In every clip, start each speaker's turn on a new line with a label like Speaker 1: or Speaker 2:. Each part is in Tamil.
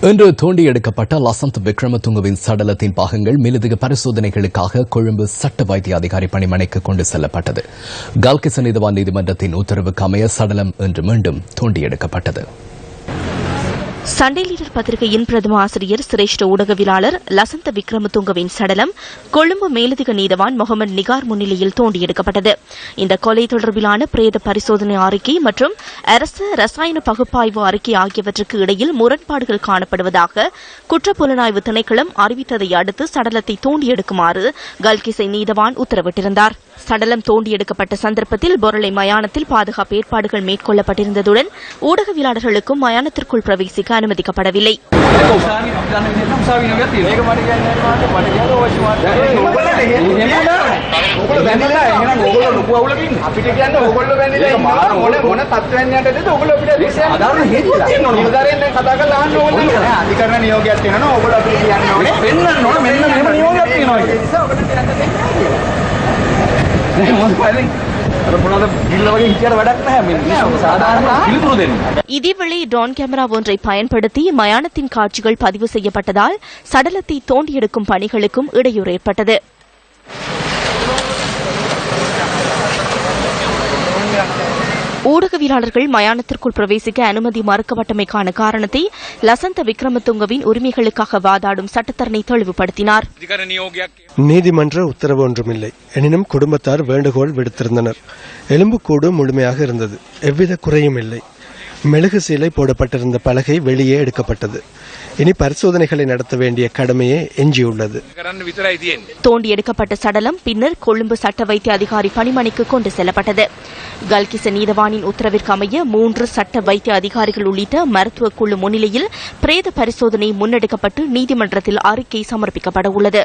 Speaker 1: இன்று தோண்டி எடுக்கப்பட்ட லசந்த் விக்ரமதுங்கவின் சடலத்தின் பாகங்கள் மேலதிக பரிசோதனைகளுக்காக கொழும்பு சட்ட வைத்திய அதிகாரி பணிமனைக்கு கொண்டு செல்லப்பட்டது. கல்கிச நீதவான் நீதிமன்றத்தின் உத்தரவுக்கு அமைய சடலம் இன்று மீண்டும் தோண்டி எடுக்கப்பட்டது.
Speaker 2: சண்டே லீடர் பத்திரிகையின் பிரதம ஆசிரியர் சிரேஷ்ட ஊடகவியலாளர் லசந்த விக்ரமதுங்கவின் சடலம் கொழும்பு மேலதிக நீதவான் முகமது நிகார் முன்னிலையில் தோண்டி எடுக்கப்பட்டது. இந்த கொலை தொடர்பிலான பிரேத பரிசோதனை அறிக்கை மற்றும் அரசு ரசாயன பகுப்பாய்வு அறிக்கை ஆகியவற்றுக்கு இடையில் முரண்பாடுகள் காணப்படுவதாக குற்றப்புலனாய்வு திணைக்களம் அறிவித்ததை அடுத்து சடலத்தை தோண்டி எடுக்குமாறு கல்கிசை நீதவான் உத்தரவிட்டிருந்தார். சடலம் தோண்டி எடுக்கப்பட்ட சந்தர்ப்பத்தில் பொருளை மயானத்தில் பாதுகாப்பு ஏற்பாடுகள் மேற்கொள்ளப்பட்டிருந்ததுடன் ஊடகவியலாளர்களுக்கும் மயானத்திற்குள் பிரவேசிக்க அனுமதிக்கப்படவில்லை. இதேவேளை ட்ரோன் கேமரா ஒன்றை பயன்படுத்தி மயானத்தின் காட்சிகள் பதிவு செய்யப்பட்டதால் சடலத்தை தோண்டி எடுக்கும் பணிகளுக்கும் இடையூறு ஏற்பட்டது. ஊடகவியலாளர்கள் மயானத்திற்குள் பிரவேசிக்க அனுமதி மறுக்கப்பட்டமைக்கான காரணத்தை லசந்த விக்ரமதுங்கவின் உரிமைகளுக்காக வாதாடும் சட்டத்தரணி தெளிவுபடுத்தினார்.
Speaker 3: நீதிமன்ற உத்தரவு ஒன்றுமில்லை. எனினும் குடும்பத்தார் வேண்டுகோள் விடுத்திருந்தனர். எலும்புக்கூடு முழுமையாக இருந்தது. எவ்வித குறையும் இல்லை. மெழுகு சீலை போடப்பட்டிருந்த பலகை வெளியே எடுக்கப்பட்டது. இனி பரிசோதனைகளை நடத்த வேண்டிய கடமையே எஞ்சியுள்ளது.
Speaker 2: தோண்டி எடுக்கப்பட்ட சடலம் பின்னர் கொழும்பு சட்ட வைத்திய அதிகாரி பணிமனைக்கு கொண்டு செல்லப்பட்டது. கல்கிச நீதவானின் உத்தரவிற்கு அமைய 3 சட்ட வைத்திய அதிகாரிகள் உள்ளிட்ட மருத்துவ குழு முன்னிலையில் பிரேத பரிசோதனை முன்னெடுக்கப்பட்டு நீதிமன்றத்தில் அறிக்கை சமர்ப்பிக்கப்பட உள்ளது.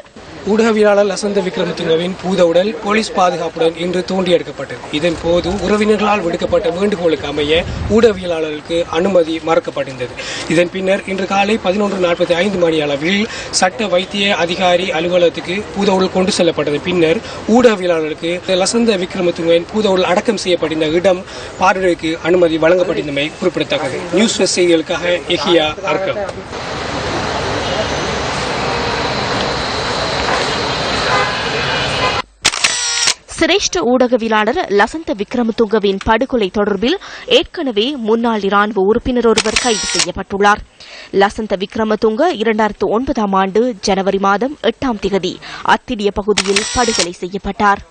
Speaker 4: ஊடகவியலாளர் லசந்த விக்ரமதுங்கவின் பூத உடல் போலீஸ் பாதுகாப்புடன் இன்று தோண்டி எடுக்கப்பட்டது. இதன்போது உறவினர்களால் விடுக்கப்பட்ட வேண்டுகோளுக்கு அமைய ஊடகவியலாளருக்கு அனுமதி மறுக்கப்பட்டிருந்தது. இதன் பின்னர் இன்று காலை 11:45 மணி அளவில் சட்ட வைத்திய அதிகாரி அலுவலகத்துக்கு பூத உடல் கொண்டு செல்லப்பட்டது. பின்னர் ஊடகவியலாளருக்கு லசந்த விக்ரமதுங்கவின் பூத உடல் அடக்கம் செய்யப்பட்ட இடம் பார்வைக்கு அனுமதி வழங்கப்பட்டிருந்தமை குறிப்பிடத்தக்கது. நியூஸ் செய்திகளுக்காக எஹியா அர்க்கம்.
Speaker 2: சிரேஷ்ட ஊடகவியலாளர் லசந்த விக்ரமதுங்கவின் படுகொலை தொடர்பில் ஏற்கனவே முன்னாள் இராணுவ உறுப்பினர் ஒருவர் கைது செய்யப்பட்டுள்ளார். லசந்த விக்ரமதுங்க 2009 ஆண்டு ஜனவரி மாதம் 8 அத்திடிய பகுதியில் படுகொலை செய்யப்பட்டார்.